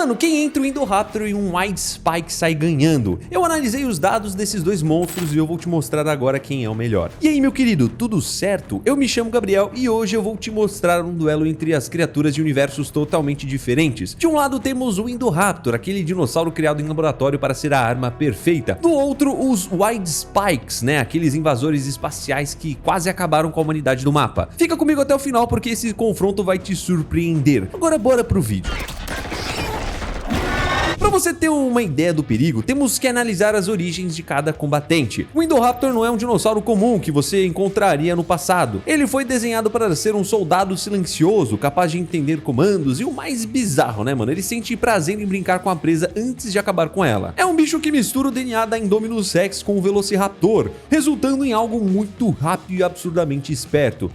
Mano, quem entre o Indoraptor e um White Spike sai ganhando? Eu analisei os dados desses dois monstros e eu vou te mostrar agora quem é o melhor. E aí, meu querido, tudo certo? Eu me chamo Gabriel e hoje eu vou te mostrar um duelo entre as criaturas de universos totalmente diferentes. De um lado temos o Indoraptor, aquele dinossauro criado em laboratório para ser a arma perfeita. Do outro, os White Spikes, né? Aqueles invasores espaciais que quase acabaram com a humanidade do mapa. Fica comigo até o final porque esse confronto vai te surpreender. Agora bora pro vídeo. Para você ter uma ideia do perigo, temos que analisar as origens de cada combatente. O Indoraptor não é um dinossauro comum que você encontraria no passado. Ele foi desenhado para ser um soldado silencioso, capaz de entender comandos e o mais bizarro, né, mano? Ele sente prazer em brincar com a presa antes de acabar com ela. É um bicho que mistura o DNA da Indominus Rex com o Velociraptor, resultando em algo muito rápido e absurdamente esperto.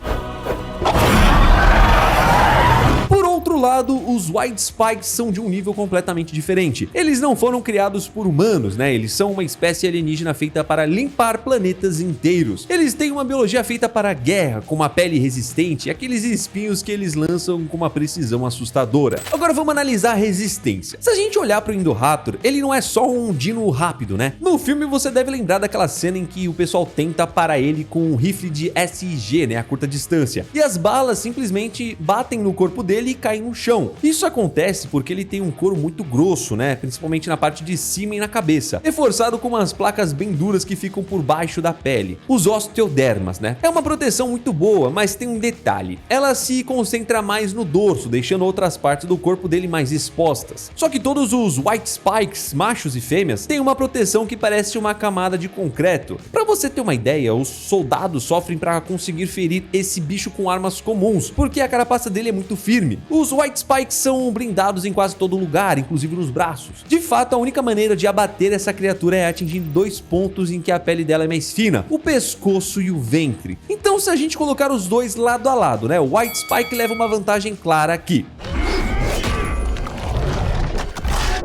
Por outro lado, os White Spikes são de um nível completamente diferente. Eles não foram criados por humanos, né? Eles são uma espécie alienígena feita para limpar planetas inteiros. Eles têm uma biologia feita para a guerra, com uma pele resistente e aqueles espinhos que eles lançam com uma precisão assustadora. Agora vamos analisar a resistência. Se a gente olhar para o Indoraptor, ele não é só um dino rápido, né? No filme você deve lembrar daquela cena em que o pessoal tenta parar ele com um rifle de SIG, né? A curta distância. E as balas simplesmente batem no corpo dele e caem no chão. Isso acontece porque ele tem um couro muito grosso, né? Principalmente na parte de cima e na cabeça, reforçado com umas placas bem duras que ficam por baixo da pele, os osteodermas, né? É uma proteção muito boa, mas tem um detalhe: ela se concentra mais no dorso, deixando outras partes do corpo dele mais expostas. Só que todos os White Spikes, machos e fêmeas, têm uma proteção que parece uma camada de concreto. Para você ter uma ideia, os soldados sofrem para conseguir ferir esse bicho com armas comuns, porque a carapaça dele é muito firme. Os White Spikes são blindados em quase todo lugar, inclusive nos braços. De fato, a única maneira de abater essa criatura é atingindo dois pontos em que a pele dela é mais fina, o pescoço e o ventre. Então, se a gente colocar os dois lado a lado, né, o White Spike leva uma vantagem clara aqui.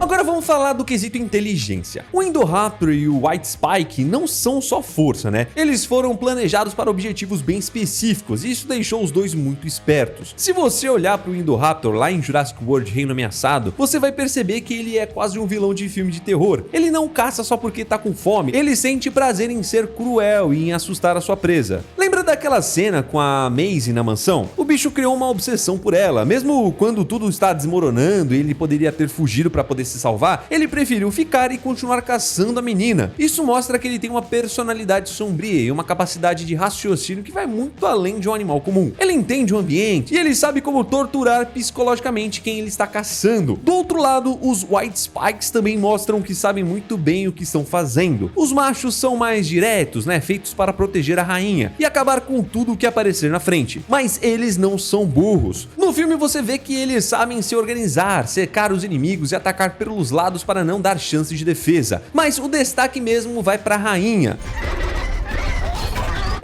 Agora vamos falar do quesito inteligência. O Indoraptor e o White Spike não são só força, né? Eles foram planejados para objetivos bem específicos e isso deixou os dois muito espertos. Se você olhar para o Indoraptor lá em Jurassic World Reino Ameaçado, você vai perceber que ele é quase um vilão de filme de terror. Ele não caça só porque tá com fome, ele sente prazer em ser cruel e em assustar a sua presa. Lembra daquela cena com a Maisie na mansão? O bicho criou uma obsessão por ela, mesmo quando tudo está desmoronando e ele poderia ter fugido para poder se salvar, ele preferiu ficar e continuar caçando a menina. Isso mostra que ele tem uma personalidade sombria e uma capacidade de raciocínio que vai muito além de um animal comum. Ele entende o ambiente e ele sabe como torturar psicologicamente quem ele está caçando. Do outro lado, os White Spikes também mostram que sabem muito bem o que estão fazendo. Os machos são mais diretos, né, feitos para proteger a rainha e acabar com tudo o que aparecer na frente. Mas eles não são burros. No filme você vê que eles sabem se organizar, cercar os inimigos e atacar pelos lados para não dar chance de defesa, mas o destaque mesmo vai para a rainha.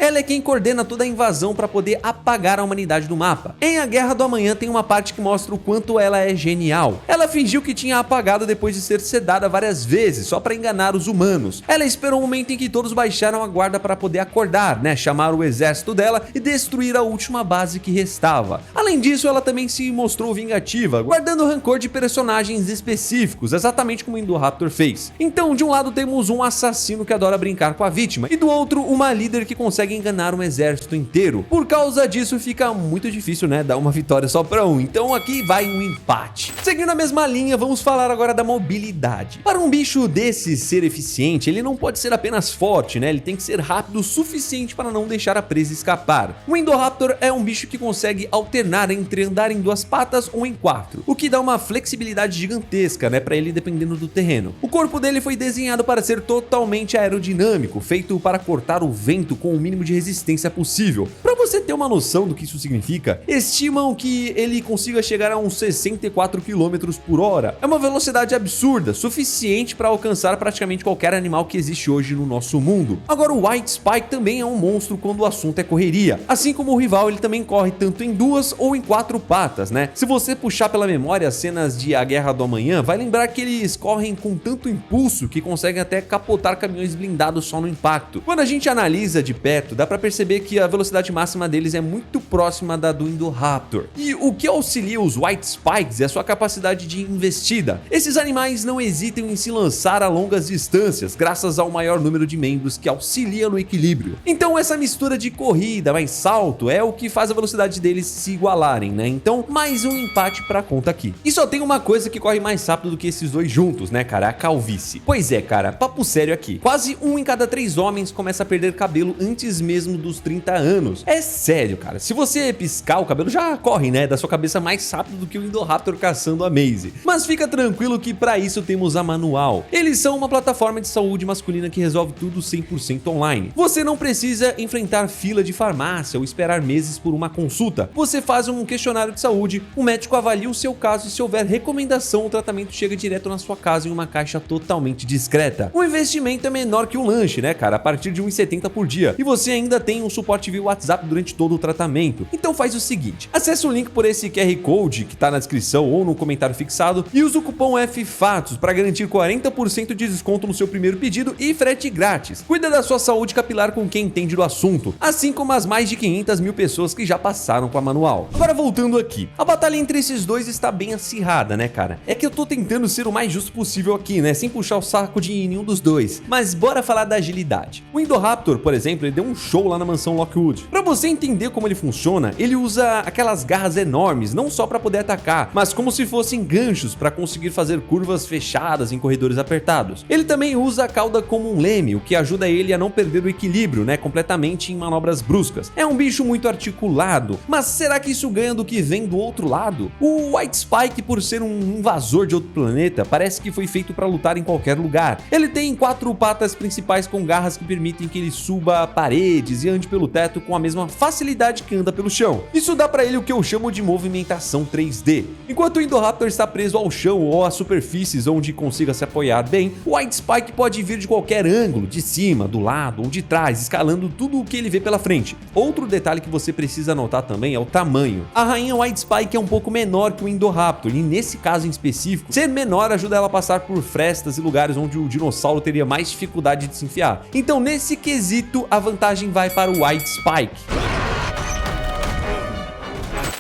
Ela é quem coordena toda a invasão para poder apagar a humanidade do mapa. Em A Guerra do Amanhã tem uma parte que mostra o quanto ela é genial. Ela fingiu que tinha apagado depois de ser sedada várias vezes, só para enganar os humanos. Ela esperou o momento em que todos baixaram a guarda para poder acordar, né, chamar o exército dela e destruir a última base que restava. Além disso, ela também se mostrou vingativa, guardando rancor de personagens específicos, exatamente como o Indoraptor fez. Então, de um lado temos um assassino que adora brincar com a vítima, e do outro, uma líder que consegue enganar um exército inteiro. Por causa disso fica muito difícil, né, dar uma vitória só para um. Então aqui vai um empate. Seguindo a mesma linha, vamos falar agora da mobilidade. Para um bicho desse ser eficiente, ele não pode ser apenas forte, né? Ele tem que ser rápido o suficiente para não deixar a presa escapar. O Indoraptor é um bicho que consegue alternar entre andar em duas patas ou em quatro, o que dá uma flexibilidade gigantesca, né, para ele dependendo do terreno. O corpo dele foi desenhado para ser totalmente aerodinâmico, feito para cortar o vento com o mínimo de resistência possível. Para você ter uma noção do que isso significa, estimam que ele consiga chegar a uns 64 km por hora. É uma velocidade absurda, suficiente para alcançar praticamente qualquer animal que existe hoje no nosso mundo. Agora, o White Spike também é um monstro quando o assunto é correria. Assim como o rival ele também corre tanto em 2 ou em 4 patas, né? Se você puxar pela memória as cenas de A Guerra do Amanhã, vai lembrar que eles correm com tanto impulso que conseguem até capotar caminhões blindados só no impacto. Quando a gente analisa de perto, dá pra perceber que a velocidade máxima deles é muito próxima da do Indoraptor. E o que auxilia os White Spikes é a sua capacidade de investida. Esses animais não hesitam em se lançar a longas distâncias, graças ao maior número de membros que auxilia no equilíbrio. Então essa mistura de corrida mais salto é o que faz a velocidade deles se igualarem, né? Então mais um empate pra conta aqui. E só tem uma coisa que corre mais rápido do que esses dois juntos, né, cara? A calvície. Pois é, cara, papo sério aqui. Quase 1 em cada 3 homens começa a perder cabelo antes mesmo dos 30 anos. É sério, cara. Se você piscar, o cabelo já corre, né, da sua cabeça mais rápido do que o Indoraptor caçando a Maisie. Mas fica tranquilo que pra isso temos a Manual. Eles são uma plataforma de saúde masculina que resolve tudo 100% online. Você não precisa enfrentar fila de farmácia ou esperar meses por uma consulta. Você faz um questionário de saúde, o médico avalia o seu caso e se houver recomendação, o tratamento chega direto na sua casa em uma caixa totalmente discreta. O investimento é menor que um lanche, né, cara? A partir de R$ 1,70 por dia. E você ainda tem um suporte via WhatsApp durante todo o tratamento. Então faz o seguinte, acesse o link por esse QR Code que tá na descrição ou no comentário fixado e usa o cupom FFATOS para garantir 40% de desconto no seu primeiro pedido e frete grátis. Cuida da sua saúde capilar com quem entende do assunto, assim como as mais de 500 mil pessoas que já passaram com a Manual. Agora voltando aqui, a batalha entre esses dois está bem acirrada, né, cara? É que eu tô tentando ser o mais justo possível aqui, né, sem puxar o saco de nenhum dos dois. Mas bora falar da agilidade. O Indoraptor, por exemplo, ele deu um show lá na mansão Lockwood. Pra você entender como ele funciona, ele usa aquelas garras enormes, não só para poder atacar, mas como se fossem ganchos para conseguir fazer curvas fechadas em corredores apertados. Ele também usa a cauda como um leme, o que ajuda ele a não perder o equilíbrio, né, completamente em manobras bruscas. É um bicho muito articulado, mas será que isso ganha do que vem do outro lado? O White Spike, por ser um invasor de outro planeta, parece que foi feito para lutar em qualquer lugar. Ele tem 4 patas principais com garras que permitem que ele suba paredes e ande pelo teto com a mesma facilidade que anda pelo chão. Isso dá para ele o que eu chamo de movimentação 3D. Enquanto o Indoraptor está preso ao chão ou às superfícies onde consiga se apoiar bem, o White Spike pode vir de qualquer ângulo, de cima, do lado ou de trás, escalando tudo o que ele vê pela frente. Outro detalhe que você precisa notar também é o tamanho. A rainha White Spike é um pouco menor que o Indoraptor e nesse caso em específico, ser menor ajuda ela a passar por frestas e lugares onde o dinossauro teria mais dificuldade de se enfiar. Então nesse quesito a vantagem vai para o White Spike.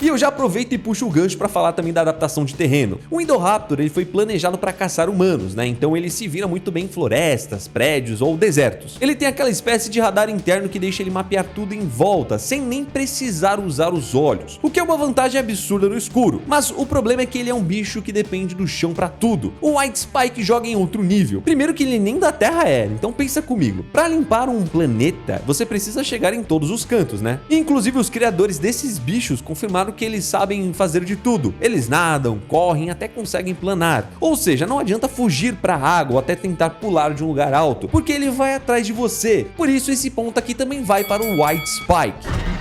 E eu já aproveito e puxo o gancho para falar também da adaptação de terreno. O Indoraptor ele foi planejado para caçar humanos, né? Então ele se vira muito bem em florestas, prédios ou desertos. Ele tem aquela espécie de radar interno que deixa ele mapear tudo em volta, sem nem precisar usar os olhos, o que é uma vantagem absurda no escuro. Mas o problema é que ele é um bicho que depende do chão para tudo. O White Spike joga em outro nível. Primeiro que ele nem da Terra é, então pensa comigo. Para limpar um planeta, você precisa chegar em todos os cantos, né? Inclusive os criadores desses bichos confirmaram que eles sabem fazer de tudo. Eles nadam, correm, até conseguem planar. Ou seja, não adianta fugir para a água ou até tentar pular de um lugar alto, porque ele vai atrás de você. Por isso esse ponto aqui também vai para o White Spike.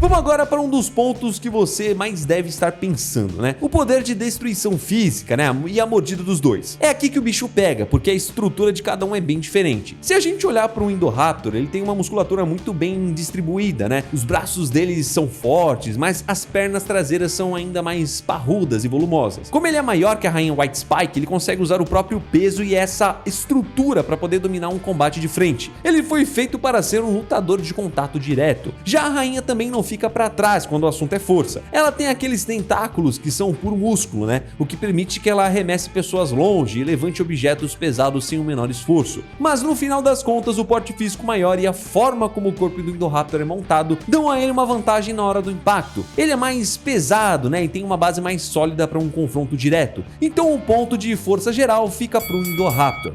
Vamos agora para um dos pontos que você mais deve estar pensando, né? O poder de destruição física, né? E a mordida dos dois. É aqui que o bicho pega, porque a estrutura de cada um é bem diferente. Se a gente olhar para o Indoraptor, ele tem uma musculatura muito bem distribuída, né? Os braços dele são fortes, mas as pernas traseiras são ainda mais parrudas e volumosas. Como ele é maior que a rainha White Spike, ele consegue usar o próprio peso e essa estrutura para poder dominar um combate de frente. Ele foi feito para ser um lutador de contato direto. Já a rainha também não fica para trás quando o assunto é força. Ela tem aqueles tentáculos que são puro músculo, né? O que permite que ela arremesse pessoas longe e levante objetos pesados sem o menor esforço. Mas no final das contas, o porte físico maior e a forma como o corpo do Indoraptor é montado dão a ele uma vantagem na hora do impacto. Ele é mais pesado, né? E tem uma base mais sólida para um confronto direto. Então o ponto de força geral fica para o Indoraptor.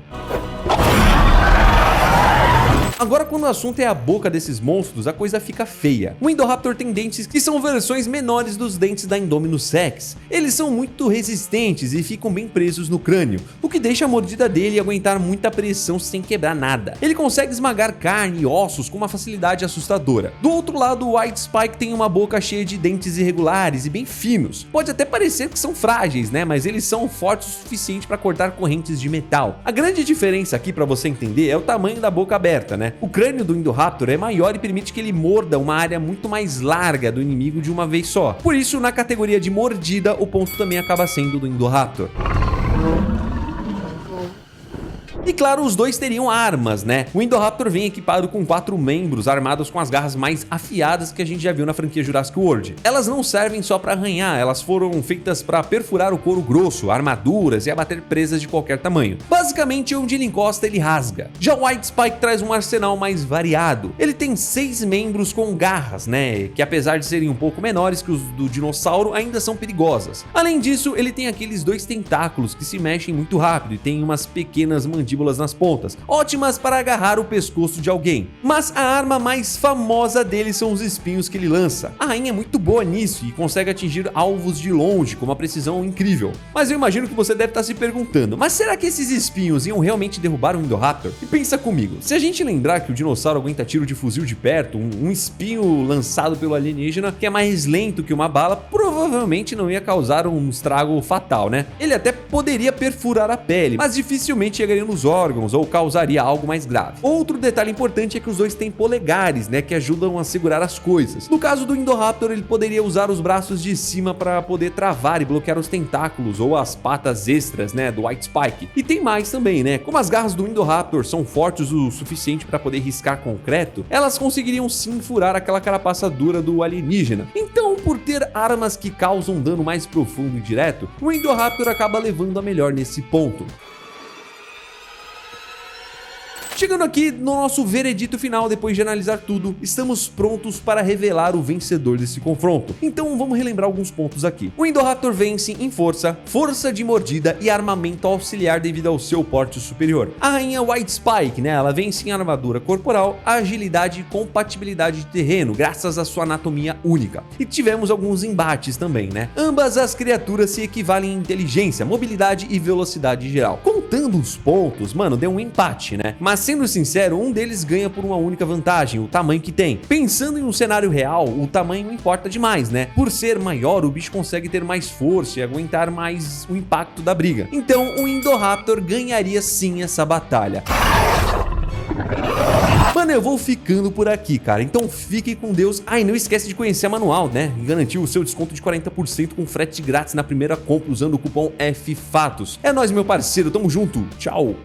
Agora, quando o assunto é a boca desses monstros, a coisa fica feia. O Indoraptor tem dentes que são versões menores dos dentes da Indominus Rex. Eles são muito resistentes e ficam bem presos no crânio, o que deixa a mordida dele aguentar muita pressão sem quebrar nada. Ele consegue esmagar carne e ossos com uma facilidade assustadora. Do outro lado, o White Spike tem uma boca cheia de dentes irregulares e bem finos. Pode até parecer que são frágeis, né? Mas eles são fortes o suficiente para cortar correntes de metal. A grande diferença aqui, para você entender, é o tamanho da boca aberta, né? né? O crânio do Indoraptor é maior e permite que ele morda uma área muito mais larga do inimigo de uma vez só. Por isso, na categoria de mordida, o ponto também acaba sendo do Indoraptor. E claro, os dois teriam armas, né? O Indoraptor vem equipado com 4 membros armados com as garras mais afiadas que a gente já viu na franquia Jurassic World. Elas não servem só para arranhar, elas foram feitas para perfurar o couro grosso, armaduras e abater presas de qualquer tamanho. Basicamente, onde ele encosta, ele rasga. Já o White Spike traz um arsenal mais variado. Ele tem 6 membros com garras, né? Que apesar de serem um pouco menores que os do dinossauro, ainda são perigosas. Além disso, ele tem aqueles 2 tentáculos que se mexem muito rápido e tem umas pequenas mandíbulas nas pontas, ótimas para agarrar o pescoço de alguém. Mas a arma mais famosa dele são os espinhos que ele lança. A rainha é muito boa nisso e consegue atingir alvos de longe com uma precisão incrível. Mas eu imagino que você deve estar se perguntando, mas será que esses espinhos iam realmente derrubar o Indoraptor? E pensa comigo, se a gente lembrar que o dinossauro aguenta tiro de fuzil de perto, um espinho lançado pelo alienígena que é mais lento que uma bala, provavelmente não ia causar um estrago fatal, né? Ele até poderia perfurar a pele, mas dificilmente chegaria nos órgãos ou causaria algo mais grave. Outro detalhe importante é que os dois têm polegares, né, que ajudam a segurar as coisas. No caso do Indoraptor, ele poderia usar os braços de cima para poder travar e bloquear os tentáculos ou as patas extras, né, do White Spike. E tem mais também, né? Como as garras do Indoraptor são fortes o suficiente para poder riscar concreto, elas conseguiriam sim furar aquela carapaça dura do alienígena. Então, por ter armas que causam dano mais profundo e direto, o Indoraptor acaba levando a melhor nesse ponto. Chegando aqui no nosso veredito final, depois de analisar tudo, estamos prontos para revelar o vencedor desse confronto. Então vamos relembrar alguns pontos aqui. O Indoraptor vence em força, força de mordida e armamento auxiliar devido ao seu porte superior. A rainha White Spike, né, ela vence em armadura corporal, agilidade e compatibilidade de terreno, graças à sua anatomia única. E tivemos alguns embates também, né? Ambas as criaturas se equivalem em inteligência, mobilidade e velocidade geral. Contando os pontos, mano, deu um empate, né? Mas sendo sincero, um deles ganha por uma única vantagem, o tamanho que tem. Pensando em um cenário real, o tamanho importa demais, né? Por ser maior, o bicho consegue ter mais força e aguentar mais o impacto da briga. Então, o Indoraptor ganharia sim essa batalha. Mano, eu vou ficando por aqui, cara, então fiquem com Deus. Ah, e não esquece de conhecer a manual, né? E garantir o seu desconto de 40% com frete grátis na primeira compra usando o cupom FFATOS. É nóis, meu parceiro, tamo junto, tchau!